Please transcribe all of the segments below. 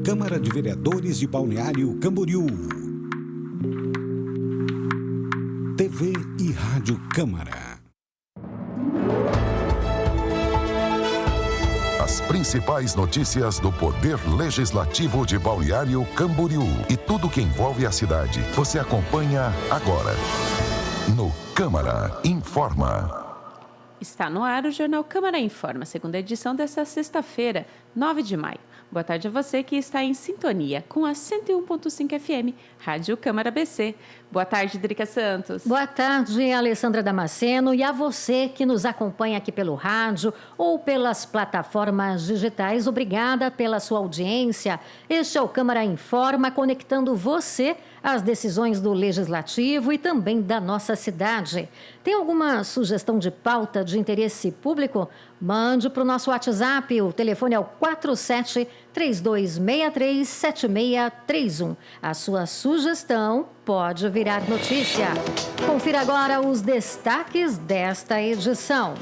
Câmara de Vereadores de Balneário Camboriú. TV e Rádio Câmara. As principais notícias do Poder Legislativo de Balneário Camboriú e tudo que envolve a cidade. Você acompanha agora no Câmara Informa. Está no ar o Jornal Câmara Informa, segunda edição desta sexta-feira, 9 de maio. Boa tarde a você que está em sintonia com a 101.5 FM, Rádio Câmara BC. Boa tarde, Drica Santos. Boa tarde, Alessandra Damasceno, e a você que nos acompanha aqui pelo rádio ou pelas plataformas digitais. Obrigada pela sua audiência. Este é o Câmara Informa, conectando você às decisões do Legislativo e também da nossa cidade. Tem alguma sugestão de pauta de interesse público? Mande para o nosso WhatsApp, o telefone é o 47-3263-7631. A sua sugestão pode virar notícia. Confira agora os destaques desta edição.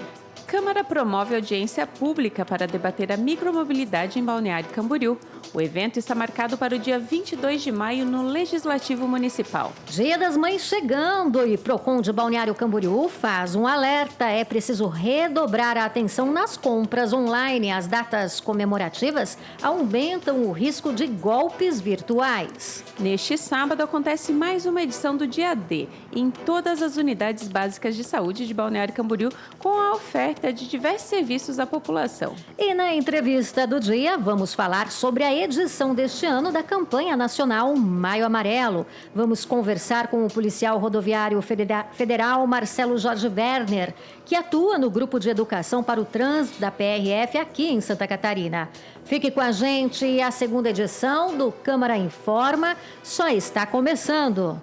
Câmara promove audiência pública para debater a micromobilidade em Balneário Camboriú. O evento está marcado para o dia 22 de maio no Legislativo Municipal. Dia das Mães chegando e Procon de Balneário Camboriú faz um alerta. É preciso redobrar a atenção nas compras online. As datas comemorativas aumentam o risco de golpes virtuais. Neste sábado acontece mais uma edição do Dia D em todas as unidades básicas de saúde de Balneário Camboriú, com a oferta de diversos serviços à população. E na entrevista do dia, vamos falar sobre a edição deste ano da campanha nacional Maio Amarelo. Vamos conversar com o policial rodoviário federal Marcelo Jorge Werner, que atua no Grupo de Educação para o Trânsito da PRF aqui em Santa Catarina. Fique com a gente, a segunda edição do Câmara Informa só está começando.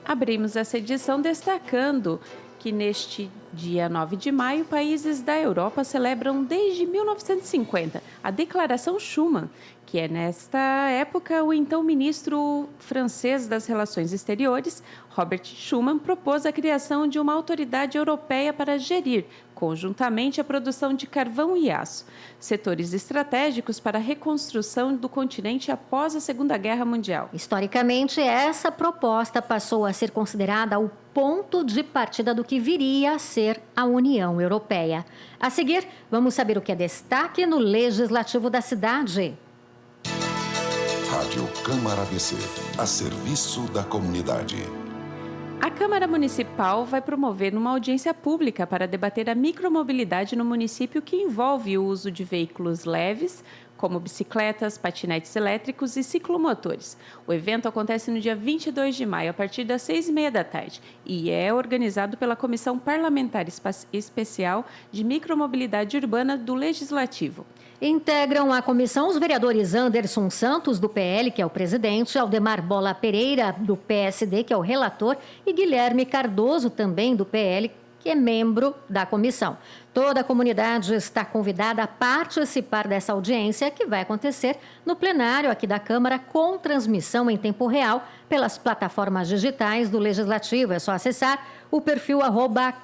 Abrimos essa edição destacando que neste dia 9 de maio, países da Europa celebram desde 1950 a Declaração Schuman, que é nesta época o então ministro francês das Relações Exteriores, Robert Schuman, propôs a criação de uma autoridade europeia para gerir conjuntamente a produção de carvão e aço, setores estratégicos para a reconstrução do continente após a Segunda Guerra Mundial. Historicamente, essa proposta passou a ser considerada o ponto de partida do que viria a ser a União Europeia. A seguir, vamos saber o que é destaque no Legislativo da cidade. Rádio Câmara BC, a serviço da comunidade. A Câmara Municipal vai promover uma audiência pública para debater a micromobilidade no município, que envolve o uso de veículos leves, como bicicletas, patinetes elétricos e ciclomotores. O evento acontece no dia 22 de maio, a partir das 6h30 da tarde, e é organizado pela Comissão Parlamentar Especial de Micromobilidade Urbana do Legislativo. Integram a comissão os vereadores Anderson Santos, do PL, que é o presidente, Aldemar Bola Pereira, do PSD, que é o relator, e Guilherme Cardoso, também do PL, que é membro da comissão. Toda a comunidade está convidada a participar dessa audiência, que vai acontecer no plenário aqui da Câmara, com transmissão em tempo real pelas plataformas digitais do Legislativo. É só acessar o perfil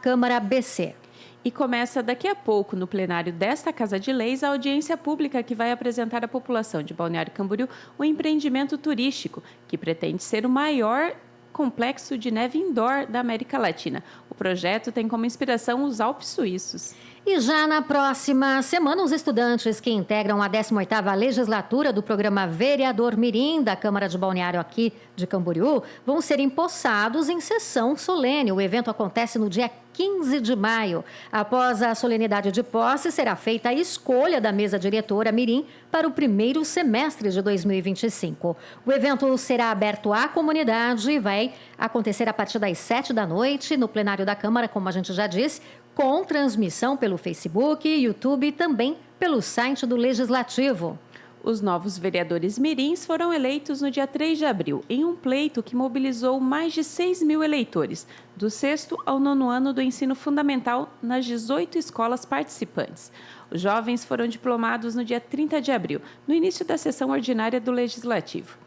@CâmaraBC. E começa daqui a pouco, no plenário desta Casa de Leis, a audiência pública que vai apresentar à população de Balneário Camboriú o empreendimento turístico, que pretende ser o maior complexo de neve indoor da América Latina. O projeto tem como inspiração os Alpes suíços. E já na próxima semana, os estudantes que integram a 18ª legislatura do programa Vereador Mirim da Câmara de Balneário aqui de Camboriú vão ser empossados em sessão solene. O evento acontece no dia 15 de maio. Após a solenidade de posse, será feita a escolha da mesa diretora Mirim para o primeiro semestre de 2025. O evento será aberto à comunidade e vai acontecer a partir das 7 da noite no plenário da Câmara, como a gente já disse, com transmissão pelo Facebook, YouTube e também pelo site do Legislativo. Os novos vereadores mirins foram eleitos no dia 3 de abril, em um pleito que mobilizou mais de 6.000 eleitores, do 6º ao 9º ano do ensino fundamental, nas 18 escolas participantes. Os jovens foram diplomados no dia 30 de abril, no início da sessão ordinária do Legislativo.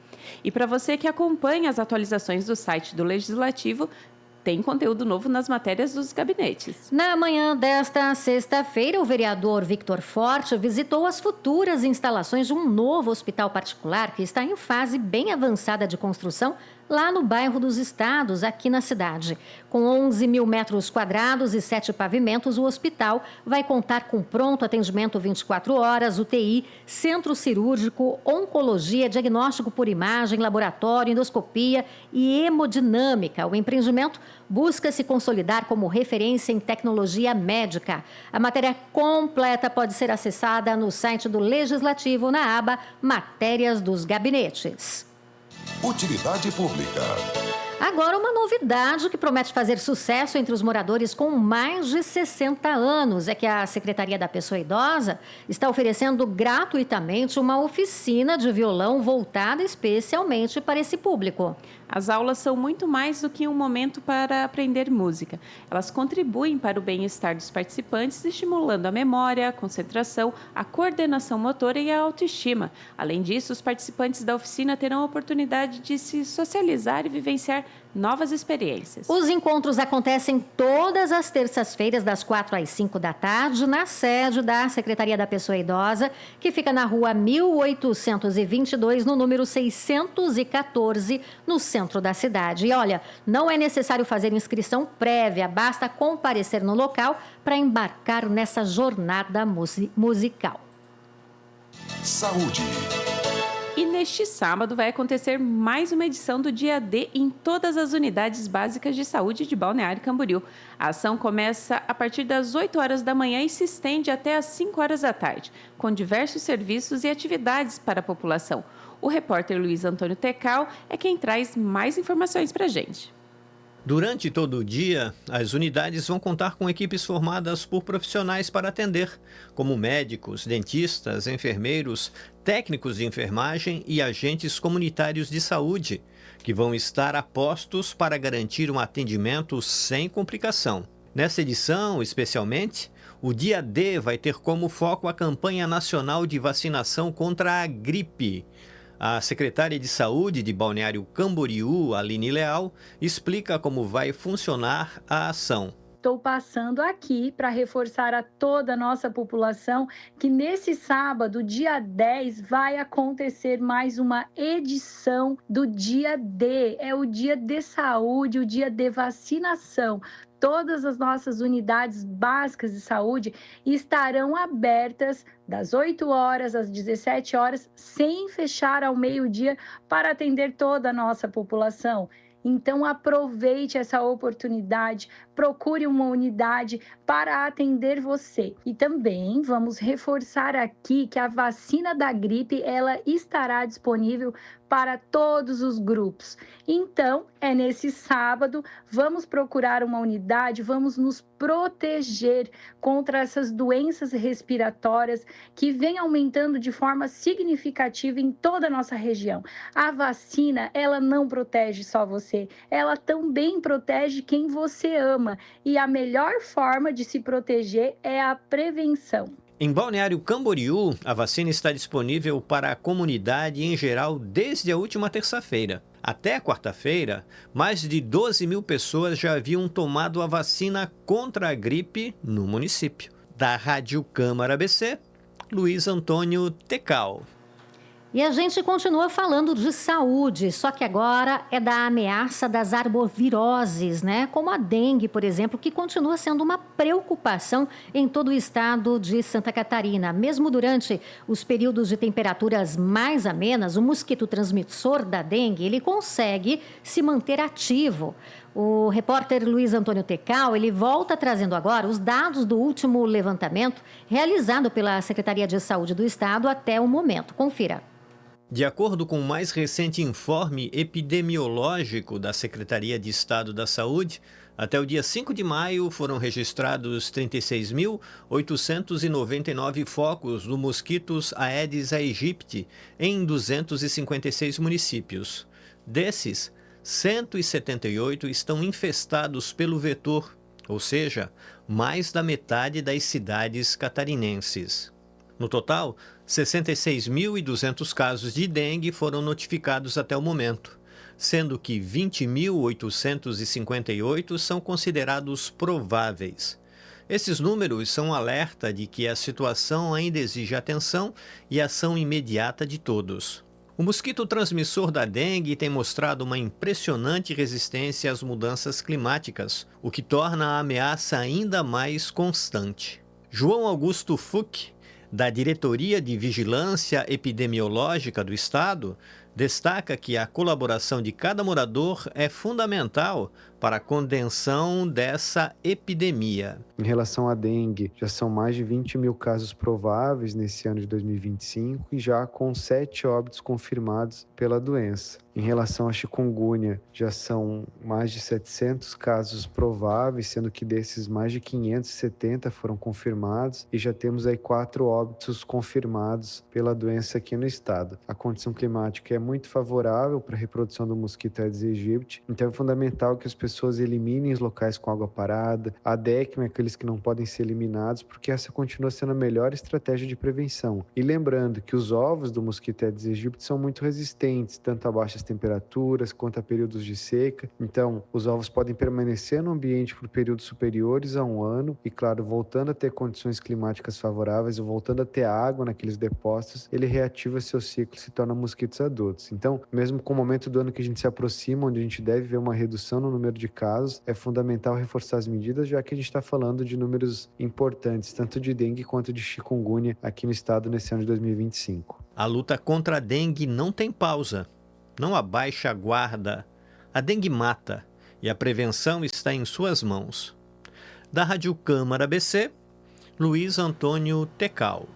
E para você que acompanha as atualizações do site do Legislativo, tem conteúdo novo nas matérias dos gabinetes. Na manhã desta sexta-feira, o vereador Victor Forte visitou as futuras instalações de um novo hospital particular que está em fase bem avançada de construção lá no bairro dos Estados, aqui na cidade. Com 11 mil metros quadrados e 7 pavimentos, o hospital vai contar com pronto atendimento 24 horas, UTI, centro cirúrgico, oncologia, diagnóstico por imagem, laboratório, endoscopia e hemodinâmica. O empreendimento busca se consolidar como referência em tecnologia médica. A matéria completa pode ser acessada no site do Legislativo na aba Matérias dos Gabinetes. Utilidade pública. Agora, uma novidade que promete fazer sucesso entre os moradores com mais de 60 anos é que a Secretaria da Pessoa Idosa está oferecendo gratuitamente uma oficina de violão voltada especialmente para esse público. As aulas são muito mais do que um momento para aprender música. Elas contribuem para o bem-estar dos participantes, estimulando a memória, a concentração, a coordenação motora e a autoestima. Além disso, os participantes da oficina terão a oportunidade de se socializar e vivenciar novas experiências. Os encontros acontecem todas as terças-feiras, das 4 às 5 da tarde, na sede da Secretaria da Pessoa Idosa, que fica na rua 1822, no número 614, no centro da cidade. E olha, não é necessário fazer inscrição prévia, basta comparecer no local para embarcar nessa jornada musical. Saúde. E neste sábado vai acontecer mais uma edição do Dia D em todas as unidades básicas de saúde de Balneário Camboriú. A ação começa a partir das 8 horas da manhã e se estende até às 5 horas da tarde, com diversos serviços e atividades para a população. O repórter Luiz Antônio Tecal é quem traz mais informações para a gente. Durante todo o dia, as unidades vão contar com equipes formadas por profissionais para atender, como médicos, dentistas, enfermeiros, técnicos de enfermagem e agentes comunitários de saúde, que vão estar a postos para garantir um atendimento sem complicação. Nessa edição, especialmente, o Dia D vai ter como foco a campanha nacional de vacinação contra a gripe. A secretária de Saúde de Balneário Camboriú, Aline Leal, explica como vai funcionar a ação. Estou passando aqui para reforçar a toda a nossa população que nesse sábado, dia 10, vai acontecer mais uma edição do Dia D. É o Dia de Saúde, o Dia de Vacinação. Todas as nossas unidades básicas de saúde estarão abertas das 8 horas às 17 horas, sem fechar ao meio-dia, para atender toda a nossa população. Então, aproveite essa oportunidade, procure uma unidade para atender você. E também vamos reforçar aqui que a vacina da gripe, ela estará disponível para todos os grupos. Então, é nesse sábado, vamos procurar uma unidade, vamos nos proteger contra essas doenças respiratórias que vêm aumentando de forma significativa em toda a nossa região. A vacina, ela não protege só você, ela também protege quem você ama. E a melhor forma de se proteger é a prevenção. Em Balneário Camboriú, a vacina está disponível para a comunidade em geral desde a última terça-feira. Até quarta-feira, mais de 12 mil pessoas já haviam tomado a vacina contra a gripe no município. Da Rádio Câmara ABC, Luiz Antônio Tecal. E a gente continua falando de saúde, só que agora é da ameaça das arboviroses, né? Como a dengue, por exemplo, que continua sendo uma preocupação em todo o estado de Santa Catarina. Mesmo durante os períodos de temperaturas mais amenas, o mosquito transmissor da dengue, ele consegue se manter ativo. O repórter Luiz Antônio Tecal, ele volta trazendo agora os dados do último levantamento realizado pela Secretaria de Saúde do Estado até o momento. Confira. De acordo com o mais recente informe epidemiológico da Secretaria de Estado da Saúde, até o dia 5 de maio foram registrados 36.899 focos do mosquitos Aedes aegypti em 256 municípios. Desses, 178 estão infestados pelo vetor, ou seja, mais da metade das cidades catarinenses. No total, 66.200 casos de dengue foram notificados até o momento. sendo que 20.858 são considerados prováveis. Esses números são um alerta de que a situação ainda exige atenção e ação imediata de todos. O mosquito transmissor da dengue tem mostrado uma impressionante resistência às mudanças climáticas, o que torna a ameaça ainda mais constante. João Augusto Fuch, da Diretoria de Vigilância Epidemiológica do Estado, destaca que a colaboração de cada morador é fundamental para a contenção dessa epidemia. Em relação à dengue, já são mais de 20 mil casos prováveis nesse ano de 2025 e já com 7 óbitos confirmados pela doença. Em relação à chikungunya, já são mais de 700 casos prováveis, sendo que desses mais de 570 foram confirmados e já temos aí 4 óbitos confirmados pela doença aqui no estado. A condição climática é muito favorável para a reprodução do mosquito Aedes aegypti, então é fundamental que as pessoas eliminem os locais com água parada, adequem aqueles que não podem ser eliminados, porque essa continua sendo a melhor estratégia de prevenção. E lembrando que os ovos do mosquito Aedes aegypti são muito resistentes, tanto a baixas temperaturas quanto a períodos de seca. Então, os ovos podem permanecer no ambiente por períodos superiores a 1 ano e, claro, voltando a ter condições climáticas favoráveis, ou voltando a ter água naqueles depósitos, ele reativa seu ciclo e se torna mosquitos adultos. Então, mesmo com o momento do ano que a gente se aproxima, onde a gente deve ver uma redução no número de casos, é fundamental reforçar as medidas, já que a gente está falando de números importantes, tanto de dengue quanto de chikungunya aqui no estado nesse ano de 2025. A luta contra a dengue não tem pausa, não abaixa a guarda. A dengue mata e a prevenção está em suas mãos. Da Rádio Câmara ABC, Luiz Antônio Tecal.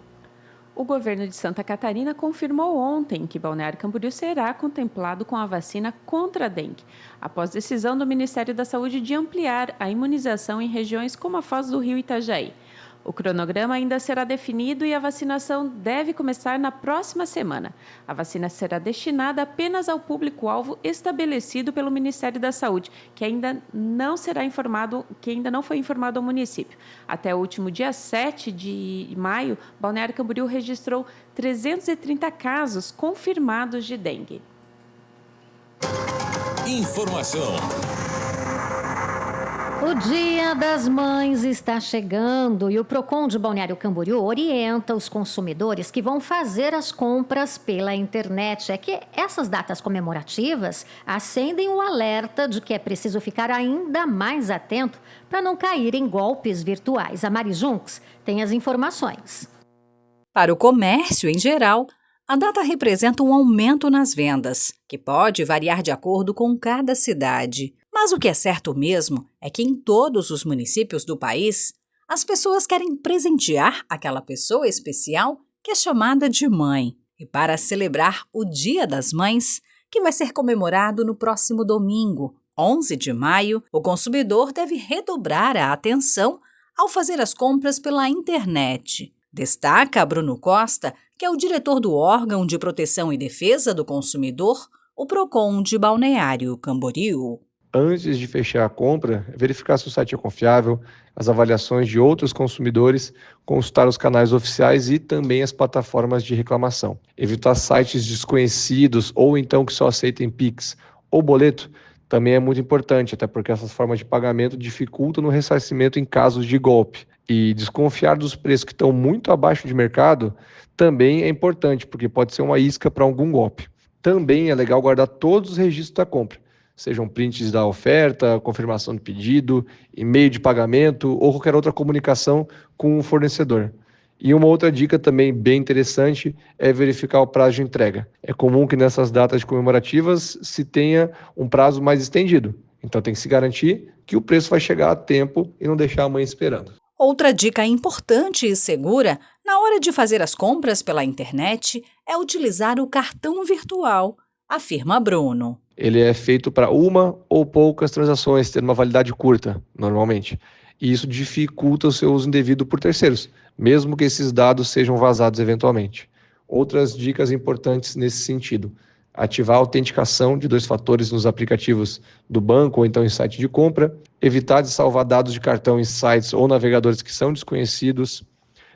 O governo de Santa Catarina confirmou ontem que Balneário Camboriú será contemplado com a vacina contra a dengue, após decisão do Ministério da Saúde de ampliar a imunização em regiões como a Foz do Rio e Itajaí. O cronograma ainda será definido e a vacinação deve começar na próxima semana. A vacina será destinada apenas ao público-alvo estabelecido pelo Ministério da Saúde, que ainda não foi informado ao município. Até o último dia 7 de maio, Balneário Camboriú registrou 330 casos confirmados de dengue. Informação. O Dia das Mães está chegando e o Procon de Balneário Camboriú orienta os consumidores que vão fazer as compras pela internet. É que essas datas comemorativas acendem o alerta de que é preciso ficar ainda mais atento para não cair em golpes virtuais. A Mari Junks tem as informações. Para o comércio em geral, a data representa um aumento nas vendas, que pode variar de acordo com cada cidade. Mas o que é certo mesmo é que em todos os municípios do país, as pessoas querem presentear aquela pessoa especial que é chamada de mãe. E para celebrar o Dia das Mães, que vai ser comemorado no próximo domingo, 11 de maio, o consumidor deve redobrar a atenção ao fazer as compras pela internet. Destaca Bruno Costa, que é o diretor do órgão de proteção e defesa do consumidor, o Procon de Balneário Camboriú. Antes de fechar a compra, verificar se o site é confiável, as avaliações de outros consumidores, consultar os canais oficiais e também as plataformas de reclamação. Evitar sites desconhecidos ou então que só aceitem Pix ou boleto também é muito importante, até porque essas formas de pagamento dificultam no ressarcimento em casos de golpe. E desconfiar dos preços que estão muito abaixo de mercado também é importante, porque pode ser uma isca para algum golpe. Também é legal guardar todos os registros da compra, sejam prints da oferta, confirmação de pedido, e-mail de pagamento ou qualquer outra comunicação com o fornecedor. E uma outra dica também bem interessante é verificar o prazo de entrega. É comum que nessas datas comemorativas se tenha um prazo mais estendido. Então tem que se garantir que o preço vai chegar a tempo e não deixar a mãe esperando. Outra dica importante e segura na hora de fazer as compras pela internet é utilizar o cartão virtual, afirma Bruno. Ele é feito para uma ou poucas transações, tendo uma validade curta, normalmente. E isso dificulta o seu uso indevido por terceiros, mesmo que esses dados sejam vazados eventualmente. Outras dicas importantes nesse sentido: ativar a autenticação de 2 fatores nos aplicativos do banco ou então em site de compra, evitar de salvar dados de cartão em sites ou navegadores que são desconhecidos,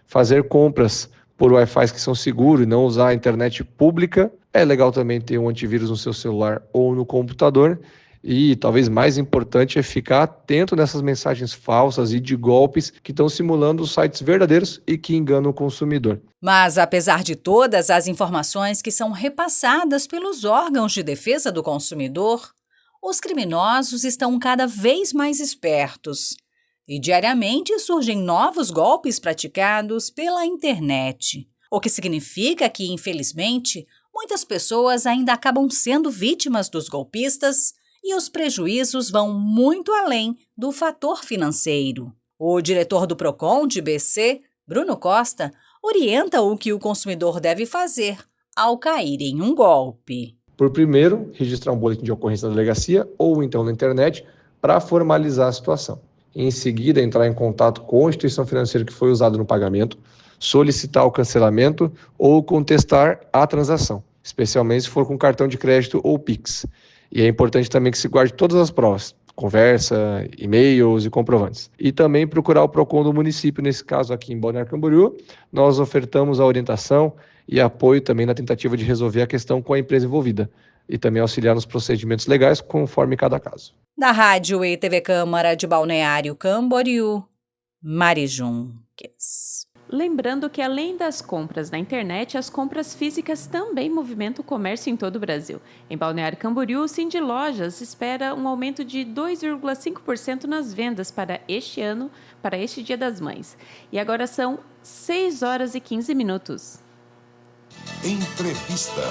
fazer compras por Wi-Fi que são seguros e não usar a internet pública. É legal também ter um antivírus no seu celular ou no computador. E talvez mais importante é ficar atento nessas mensagens falsas e de golpes que estão simulando os sites verdadeiros e que enganam o consumidor. Mas, apesar de todas as informações que são repassadas pelos órgãos de defesa do consumidor, os criminosos estão cada vez mais espertos. E diariamente surgem novos golpes praticados pela internet, o que significa que, infelizmente, muitas pessoas ainda acabam sendo vítimas dos golpistas e os prejuízos vão muito além do fator financeiro. O diretor do Procon de BC, Bruno Costa, orienta o que o consumidor deve fazer ao cair em um golpe. Por primeiro, registrar um boletim de ocorrência na delegacia ou então na internet para formalizar a situação. Em seguida, entrar em contato com a instituição financeira que foi usada no pagamento, solicitar o cancelamento ou contestar a transação, especialmente se for com cartão de crédito ou Pix. E é importante também que se guarde todas as provas, conversa, e-mails e comprovantes. E também procurar o Procon do município, nesse caso aqui em Balneário Camboriú. Nós ofertamos a orientação e apoio também na tentativa de resolver a questão com a empresa envolvida e também auxiliar nos procedimentos legais conforme cada caso. Da Rádio e TV Câmara de Balneário Camboriú, Mari Junques. Lembrando que, além das compras na internet, as compras físicas também movimentam o comércio em todo o Brasil. Em Balneário Camboriú, o Cindy Lojas espera um aumento de 2,5% nas vendas para este ano, para este Dia das Mães. E agora são 6 horas e 15 minutos. Entrevista.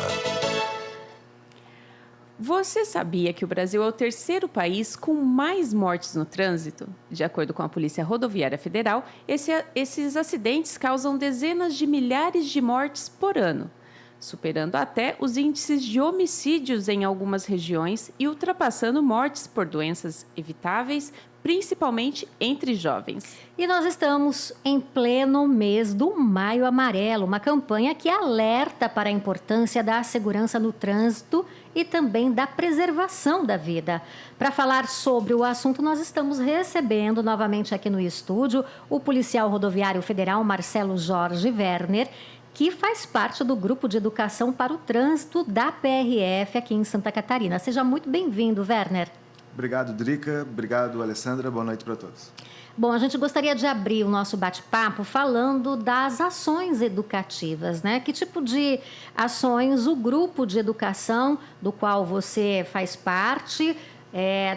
Você sabia que o Brasil é o terceiro país com mais mortes no trânsito? De acordo com a Polícia Rodoviária Federal, esses acidentes causam dezenas de milhares de mortes por ano, superando até os índices de homicídios em algumas regiões e ultrapassando mortes por doenças evitáveis, principalmente entre jovens. E nós estamos em pleno mês do Maio Amarelo, uma campanha que alerta para a importância da segurança no trânsito e também da preservação da vida. Para falar sobre o assunto, nós estamos recebendo novamente aqui no estúdio o policial rodoviário federal Marcelo Jorge Werner, que faz parte do Grupo de Educação para o Trânsito da PRF aqui em Santa Catarina. Seja muito bem-vindo, Werner. Obrigado, Drica. Obrigado, Alessandra. Boa noite para todos. Bom, a gente gostaria de abrir o nosso bate-papo falando das ações educativas, né? Que tipo de ações o grupo de educação do qual você faz parte,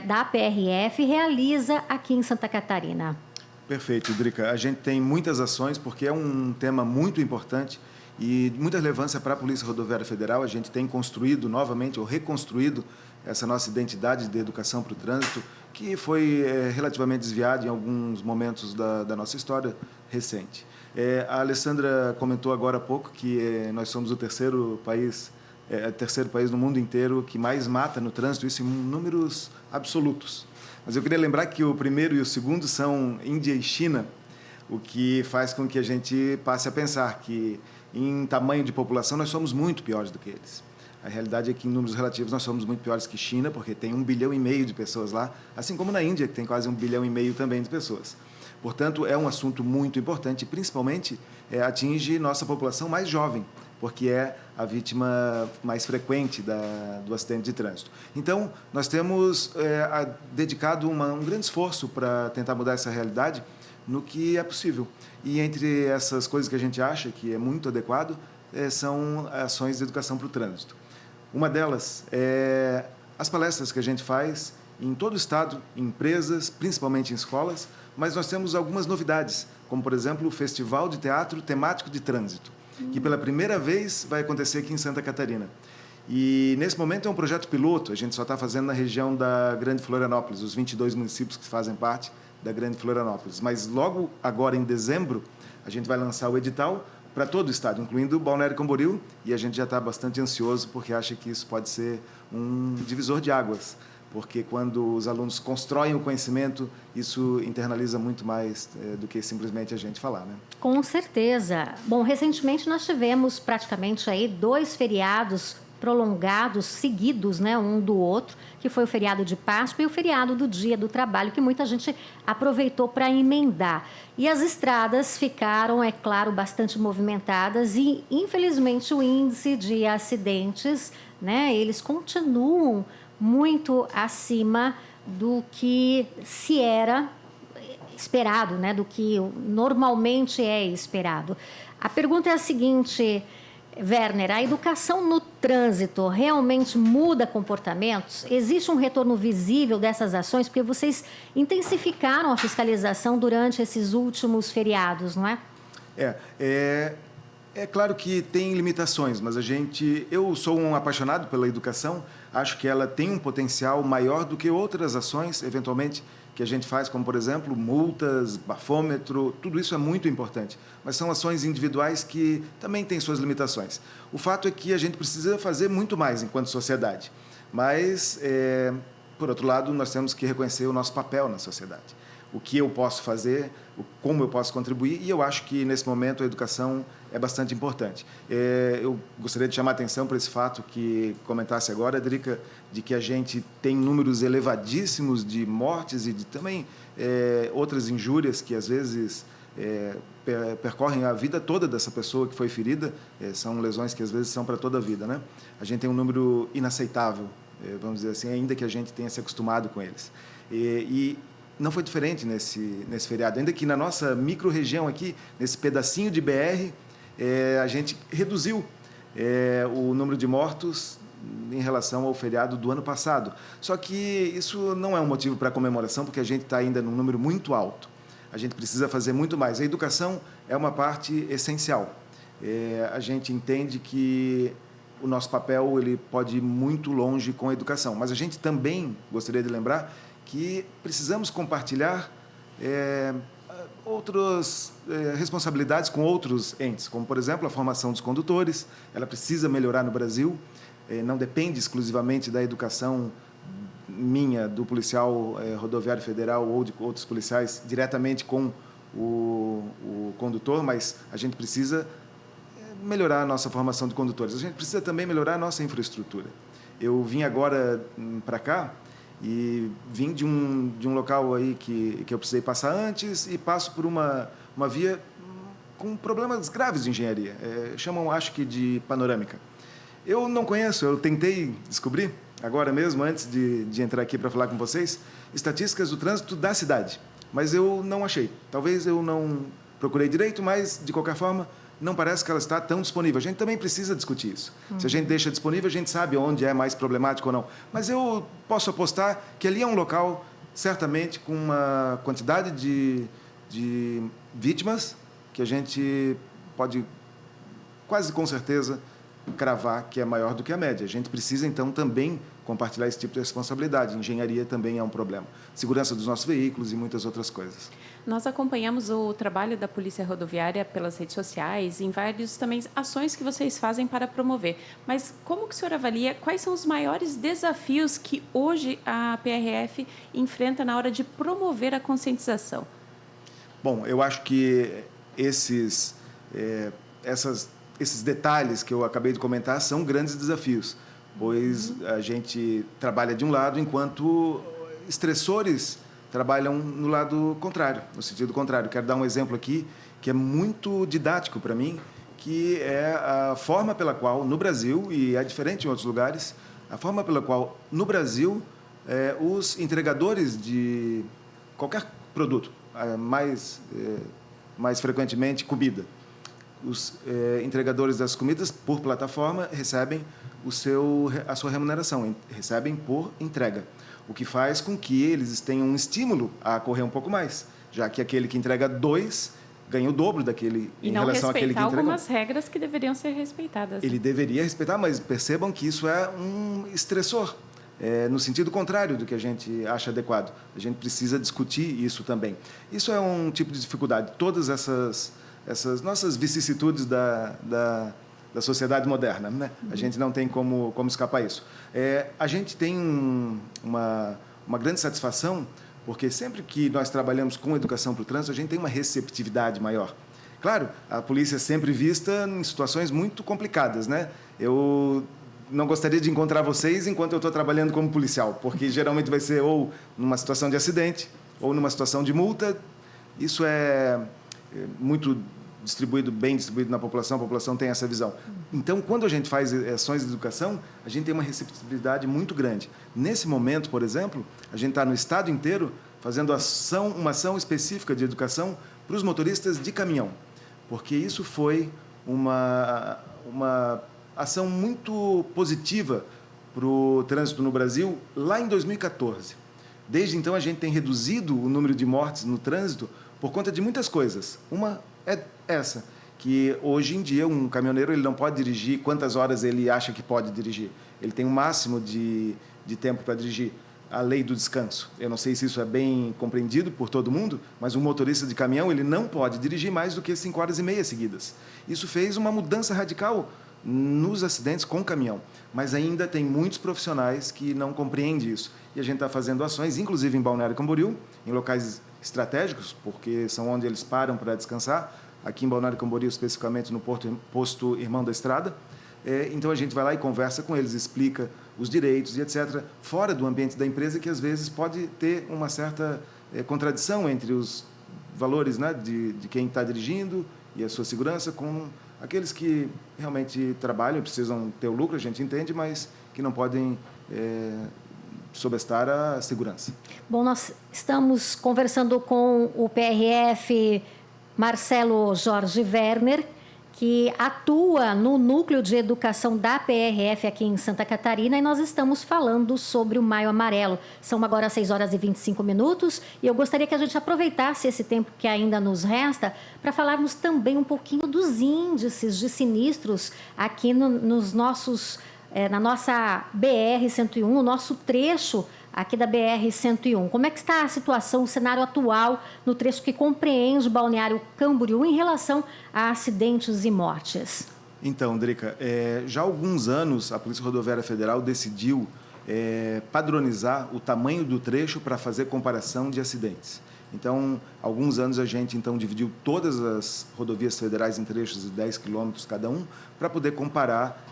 da PRF, realiza aqui em Santa Catarina? Perfeito, Drica. A gente tem muitas ações porque é um tema muito importante e de muita relevância para a Polícia Rodoviária Federal. A gente tem construído novamente ou reconstruído essa nossa identidade de educação para o trânsito, que foi relativamente desviada em alguns momentos da nossa história recente. A Alessandra comentou agora há pouco que nós somos o terceiro país no mundo inteiro que mais mata no trânsito, isso em números absolutos. Mas eu queria lembrar que o primeiro e o segundo são Índia e China, o que faz com que a gente passe a pensar que, em tamanho de população, nós somos muito piores do que eles. A realidade é que, em números relativos, nós somos muito piores que China, porque tem 1,5 bilhão de pessoas lá, assim como na Índia, que tem quase 1,5 bilhão também de pessoas. Portanto, é um assunto muito importante e, principalmente, atinge nossa população mais jovem, porque é a vítima mais frequente do acidente de trânsito. Então, nós temos dedicado um grande esforço para tentar mudar essa realidade no que é possível. E entre essas coisas que a gente acha que é muito adequado, são ações de educação para o trânsito. Uma delas é as palestras que a gente faz em todo o estado, em empresas, principalmente em escolas, mas nós temos algumas novidades, como, por exemplo, o Festival de Teatro Temático de Trânsito, que pela primeira vez vai acontecer aqui em Santa Catarina. E, nesse momento, é um projeto piloto, a gente só está fazendo na região da Grande Florianópolis, os 22 municípios que fazem parte da Grande Florianópolis. Mas, logo agora, em dezembro, a gente vai lançar o edital para todo o estado, incluindo Balneário Camboriú, e a gente já está bastante ansioso, porque acha que isso pode ser um divisor de águas, porque quando os alunos constroem o conhecimento, isso internaliza muito mais do que simplesmente a gente falar, né? Com certeza. Bom, recentemente nós tivemos praticamente aí 2 feriados prolongados, seguidos, né, um do outro, que foi o feriado de Páscoa e o feriado do Dia do Trabalho, que muita gente aproveitou para emendar. E as estradas ficaram, é claro, bastante movimentadas e, infelizmente, o índice de acidentes, né, eles continuam muito acima do que se era esperado, né, do que normalmente é esperado. A pergunta é a seguinte, Werner, a educação no trânsito realmente muda comportamentos? Existe um retorno visível dessas ações? Porque vocês intensificaram a fiscalização durante esses últimos feriados, não é? É claro que tem limitações, mas eu sou um apaixonado pela educação, acho que ela tem um potencial maior do que outras ações, eventualmente, que a gente faz, como, por exemplo, multas, bafômetro, tudo isso é muito importante. Mas são ações individuais que também têm suas limitações. O fato é que a gente precisa fazer muito mais enquanto sociedade. Mas, por outro lado, nós temos que reconhecer o nosso papel na sociedade. O que eu posso fazer, como eu posso contribuir, e eu acho que, nesse momento, a educação é bastante importante. Eu gostaria de chamar a atenção para esse fato que comentasse agora, Drica, de que a gente tem números elevadíssimos de mortes e de também outras injúrias que, às vezes, percorrem a vida toda dessa pessoa que foi ferida. São lesões que, às vezes, são para toda a vida, né? A gente tem um número inaceitável, vamos dizer assim, ainda que a gente tenha se acostumado com eles. E não foi diferente nesse feriado, ainda que na nossa micro-região aqui, nesse pedacinho de BR, a gente reduziu o número de mortos em relação ao feriado do ano passado. Só que isso não é um motivo para comemoração, porque a gente está ainda num número muito alto. A gente precisa fazer muito mais. A educação é uma parte essencial. A gente entende que o nosso papel ele pode ir muito longe com a educação, mas a gente também gostaria de lembrar que precisamos compartilhar outras responsabilidades com outros entes, como, por exemplo, a formação dos condutores. Ela precisa melhorar no Brasil, não depende exclusivamente da educação minha, do policial rodoviário federal ou de outros policiais diretamente com o condutor, mas a gente precisa melhorar a nossa formação de condutores. A gente precisa também melhorar a nossa infraestrutura. Eu vim agora para cá e vim de um local aí que eu precisei passar antes e passo por uma via com problemas graves de engenharia. Chamam, acho que, de panorâmica. Eu não conheço, eu tentei descobrir, agora mesmo, antes de entrar aqui para falar com vocês, estatísticas do trânsito da cidade, mas eu não achei. Talvez eu não procurei direito, mas, de qualquer forma, não parece que ela está tão disponível. A gente também precisa discutir isso. Se a gente deixa disponível, a gente sabe onde é mais problemático ou não. Mas eu posso apostar que ali é um local, certamente, com uma quantidade de vítimas que a gente pode, quase com certeza, cravar que é maior do que a média. A gente precisa, então, também compartilhar esse tipo de responsabilidade. Engenharia também é um problema. Segurança dos nossos veículos e muitas outras coisas. Nós acompanhamos o trabalho da Polícia Rodoviária pelas redes sociais, em várias também ações que vocês fazem para promover. Mas como que o senhor avalia, quais são os maiores desafios que hoje a PRF enfrenta na hora de promover a conscientização? Bom, eu acho que esses detalhes que eu acabei de comentar são grandes desafios, pois a gente trabalha de um lado, enquanto estressores trabalham no lado contrário, no sentido contrário. Quero dar um exemplo aqui que é muito didático para mim, que é a forma pela qual, no Brasil, e é diferente em outros lugares, a forma pela qual, no Brasil, os entregadores de qualquer produto, mais frequentemente comida, os entregadores das comidas por plataforma recebem a sua remuneração, recebem por entrega, o que faz com que eles tenham um estímulo a correr um pouco mais, já que aquele que entrega 2 ganha o dobro daquele em relação àquele que entrega. E não respeitar algumas regras que deveriam ser respeitadas. Ele deveria respeitar, mas percebam que isso é um estressor, no sentido contrário do que a gente acha adequado. A gente precisa discutir isso também. Isso é um tipo de dificuldade. Todas essas nossas vicissitudes da sociedade moderna, né? A gente não tem como escapar isso. A gente tem uma grande satisfação, porque sempre que nós trabalhamos com educação para o trânsito, a gente tem uma receptividade maior. Claro, a polícia é sempre vista em situações muito complicadas, né? Eu não gostaria de encontrar vocês enquanto eu estou trabalhando como policial, porque geralmente vai ser ou numa situação de acidente ou numa situação de multa. Isso é muito bem distribuído na população, a população tem essa visão. Então, quando a gente faz ações de educação, a gente tem uma receptividade muito grande. Nesse momento, por exemplo, a gente está no estado inteiro fazendo uma ação específica de educação para os motoristas de caminhão, porque isso foi uma ação muito positiva para o trânsito no Brasil lá em 2014. Desde então, a gente tem reduzido o número de mortes no trânsito por conta de muitas coisas. Uma é essa, que hoje em dia um caminhoneiro ele não pode dirigir quantas horas ele acha que pode dirigir. Ele tem um máximo de tempo para dirigir. A lei do descanso. Eu não sei se isso é bem compreendido por todo mundo, mas um motorista de caminhão ele não pode dirigir mais do que 5 horas e meia seguidas. Isso fez uma mudança radical nos acidentes com caminhão, mas ainda tem muitos profissionais que não compreendem isso. E a gente está fazendo ações, inclusive em Balneário Camboriú, em locais estratégicos, porque são onde eles param para descansar, aqui em Balneário Camboriú, especificamente no posto Irmão da Estrada. Então, a gente vai lá e conversa com eles, explica os direitos e etc., fora do ambiente da empresa, que às vezes pode ter uma certa contradição entre os valores, né, de quem está dirigindo e a sua segurança com aqueles que realmente trabalham e precisam ter o lucro, a gente entende, mas que não podem sobrestar a segurança. Bom, nós estamos conversando com o PRF Marcelo Jorge Werner, que atua no Núcleo de Educação da PRF aqui em Santa Catarina, e nós estamos falando sobre o Maio Amarelo. São agora 6 horas e 25 minutos, e eu gostaria que a gente aproveitasse esse tempo que ainda nos resta para falarmos também um pouquinho dos índices de sinistros aqui nos nossos, na nossa BR-101, o nosso trecho aqui da BR-101. Como é que está a situação, o cenário atual no trecho que compreende Balneário Camboriú em relação a acidentes e mortes? Então, Drica, já há alguns anos a Polícia Rodoviária Federal decidiu padronizar o tamanho do trecho para fazer comparação de acidentes. Então, há alguns anos a gente dividiu todas as rodovias federais em trechos de 10 quilômetros cada um, para poder comparar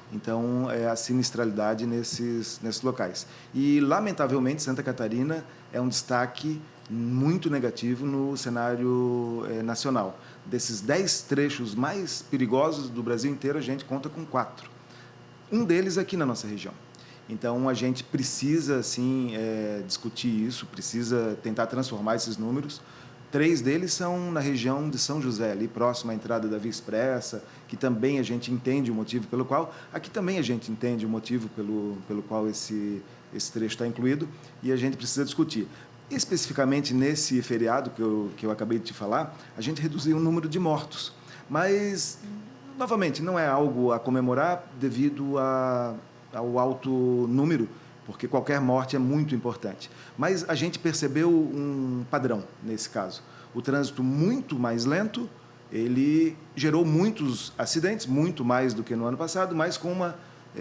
a sinistralidade nesses locais. E, lamentavelmente, Santa Catarina é um destaque muito negativo no cenário nacional. Desses 10 trechos mais perigosos do Brasil inteiro, a gente conta com 4. Um deles aqui na nossa região. Então, a gente precisa, sim, discutir isso, precisa tentar transformar esses números. 3 deles são na região de São José, ali próximo à entrada da Via Expressa, que também a gente entende o motivo pelo qual... Aqui também a gente entende o motivo pelo qual esse trecho está incluído, e a gente precisa discutir. Especificamente nesse feriado que eu acabei de te falar, a gente reduziu o número de mortos. Mas, novamente, não é algo a comemorar devido ao alto número, porque qualquer morte é muito importante. Mas a gente percebeu um padrão nesse caso. O trânsito muito mais lento, ele gerou muitos acidentes, muito mais do que no ano passado, mas com uma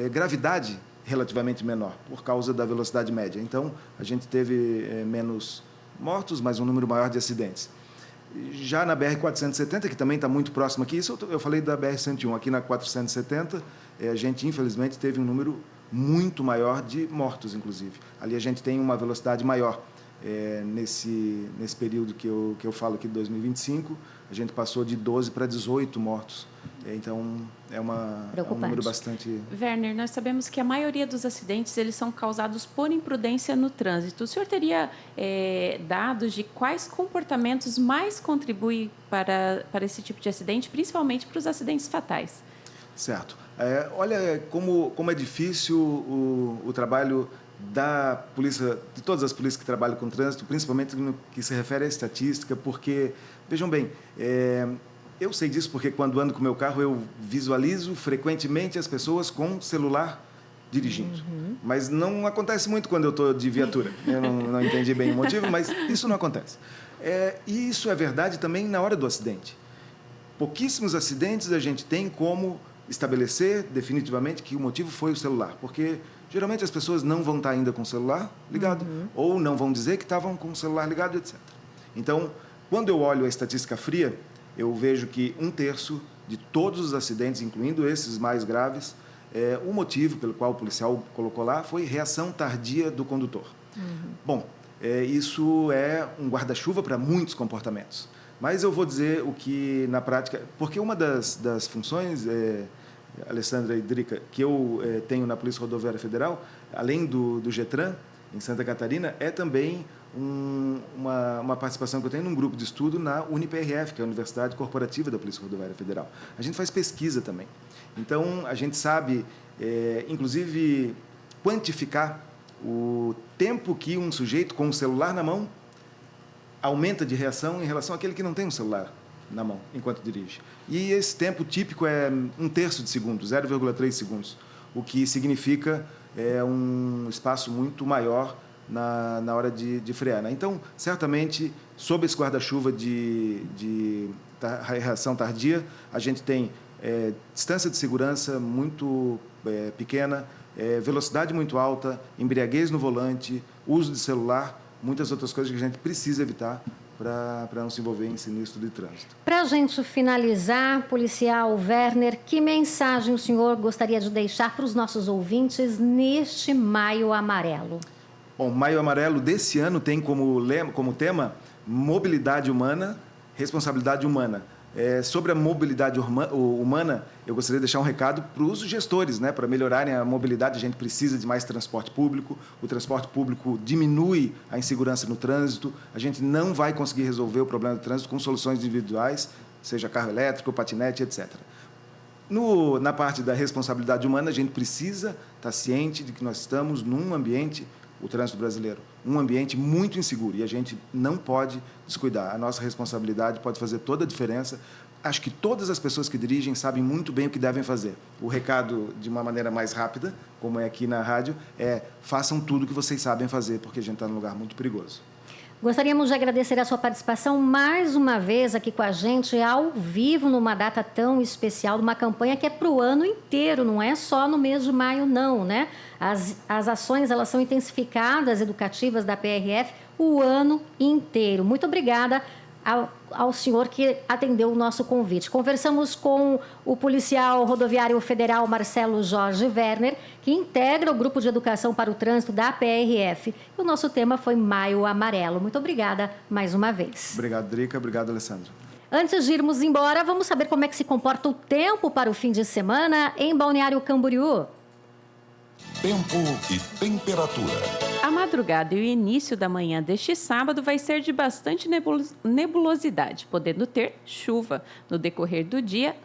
gravidade relativamente menor, por causa da velocidade média. Então, a gente teve menos mortos, mas um número maior de acidentes. Já na BR-470, que também está muito próximo aqui, isso eu falei da BR-101, aqui na 470, a gente, infelizmente, teve um número muito maior de mortos, inclusive. Ali a gente tem uma velocidade maior. Nesse período que eu falo aqui de 2025, a gente passou de 12 para 18 mortos. Então, é um número bastante... Werner, nós sabemos que a maioria dos acidentes eles são causados por imprudência no trânsito. O senhor teria dados de quais comportamentos mais contribuem para esse tipo de acidente, principalmente para os acidentes fatais? Certo. Olha como é difícil o trabalho da polícia, de todas as polícias que trabalham com trânsito, principalmente no que se refere à estatística, porque, vejam bem, eu sei disso porque quando ando com o meu carro eu visualizo frequentemente as pessoas com celular dirigindo. Uhum. Mas não acontece muito quando eu estou de viatura. Eu não entendi bem o motivo, mas isso não acontece. E isso é verdade também na hora do acidente. Pouquíssimos acidentes a gente tem como estabelecer definitivamente que o motivo foi o celular, porque geralmente as pessoas não vão estar ainda com o celular ligado, ou não vão dizer que estavam com o celular ligado, etc. Então, quando eu olho a estatística fria, eu vejo que 1/3 de todos os acidentes, incluindo esses mais graves, O motivo pelo qual o policial colocou lá foi reação tardia do condutor. Bom, isso é um guarda-chuva para muitos comportamentos. Mas eu vou dizer o que, na prática... Porque uma das funções, Alessandra e Drica, que eu tenho na Polícia Rodoviária Federal, além do GETRAN, em Santa Catarina, é também uma participação que eu tenho num grupo de estudo na UniPRF, que é a Universidade Corporativa da Polícia Rodoviária Federal. A gente faz pesquisa também. Então, a gente sabe, inclusive, quantificar o tempo que um sujeito com um celular na mão aumenta de reação em relação àquele que não tem um celular na mão enquanto dirige. E esse tempo típico é 1/3 de segundo, 0,3 segundos, o que significa um espaço muito maior na hora de frear, né? Então, certamente, sob esse guarda-chuva de reação tardia, a gente tem distância de segurança muito pequena, velocidade muito alta, embriaguez no volante, uso de celular, muitas outras coisas que a gente precisa evitar para não se envolver em sinistro de trânsito. Para a gente finalizar, policial Werner, que mensagem o senhor gostaria de deixar para os nossos ouvintes neste Maio Amarelo? Bom, Maio Amarelo desse ano tem como tema mobilidade humana, responsabilidade humana. Sobre a mobilidade humana, eu gostaria de deixar um recado para os gestores, né? Para melhorarem a mobilidade, a gente precisa de mais transporte público. O transporte público diminui a insegurança no trânsito. A gente não vai conseguir resolver o problema do trânsito com soluções individuais, seja carro elétrico, patinete, etc. Na parte da responsabilidade humana, a gente precisa estar ciente de que nós estamos num ambiente, o trânsito brasileiro, um ambiente muito inseguro, e a gente não pode descuidar. A nossa responsabilidade pode fazer toda a diferença. Acho que todas as pessoas que dirigem sabem muito bem o que devem fazer. O recado, de uma maneira mais rápida, como é aqui na rádio, façam tudo o que vocês sabem fazer, porque a gente está num lugar muito perigoso. Gostaríamos de agradecer a sua participação mais uma vez aqui com a gente, ao vivo, numa data tão especial, numa campanha que é para o ano inteiro, não é só no mês de maio, não, né? As ações, elas são intensificadas, educativas da PRF, o ano inteiro. Muito obrigada ao senhor que atendeu o nosso convite. Conversamos com o policial rodoviário federal Marcelo Jorge Werner, que integra o Grupo de Educação para o Trânsito da PRF. E o nosso tema foi Maio Amarelo. Muito obrigada mais uma vez. Obrigado, Drica. Obrigado, Alessandra. Antes de irmos embora, vamos saber como é que se comporta o tempo para o fim de semana em Balneário Camboriú. Tempo e temperatura. A madrugada e o início da manhã deste sábado vai ser de bastante nebulosidade, podendo ter chuva. No decorrer do dia,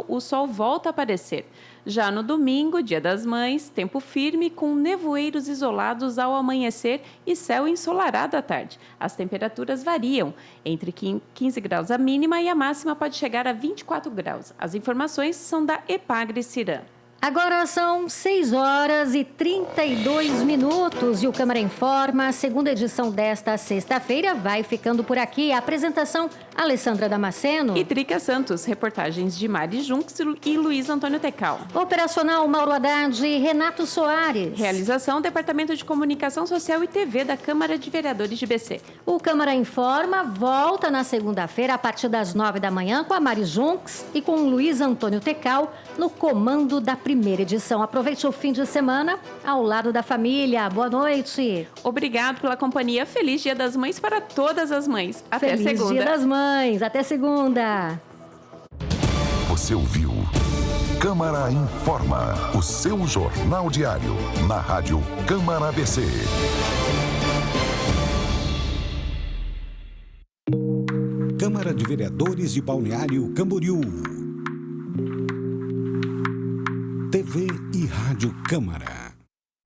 o sol volta a aparecer. Já no domingo, Dia das Mães, tempo firme com nevoeiros isolados ao amanhecer e céu ensolarado à tarde. As temperaturas variam, entre 15 graus a mínima e a máxima pode chegar a 24 graus. As informações são da Epagre Ciran. Agora são 6h32 e o Câmara Informa, a segunda edição desta sexta-feira, vai ficando por aqui. A apresentação, Alessandra Damasceno e Drica Santos, reportagens de Mari Junks e Luiz Antônio Tecal. Operacional Mauro Haddad e Renato Soares. Realização Departamento de Comunicação Social e TV da Câmara de Vereadores de BC. O Câmara Informa volta na segunda-feira a partir das 9 da manhã com a Mari Junks e com o Luiz Antônio Tecal no comando da primeira edição. Aproveite o fim de semana ao lado da família. Boa noite. Obrigado pela companhia. Feliz Dia das Mães para todas as mães. Até Feliz segunda. Dia das Mães. Até segunda. Você ouviu Câmara Informa, o seu jornal diário, na Rádio Câmara ABC. Câmara de Vereadores de Balneário Camboriú. TV e Rádio Câmara.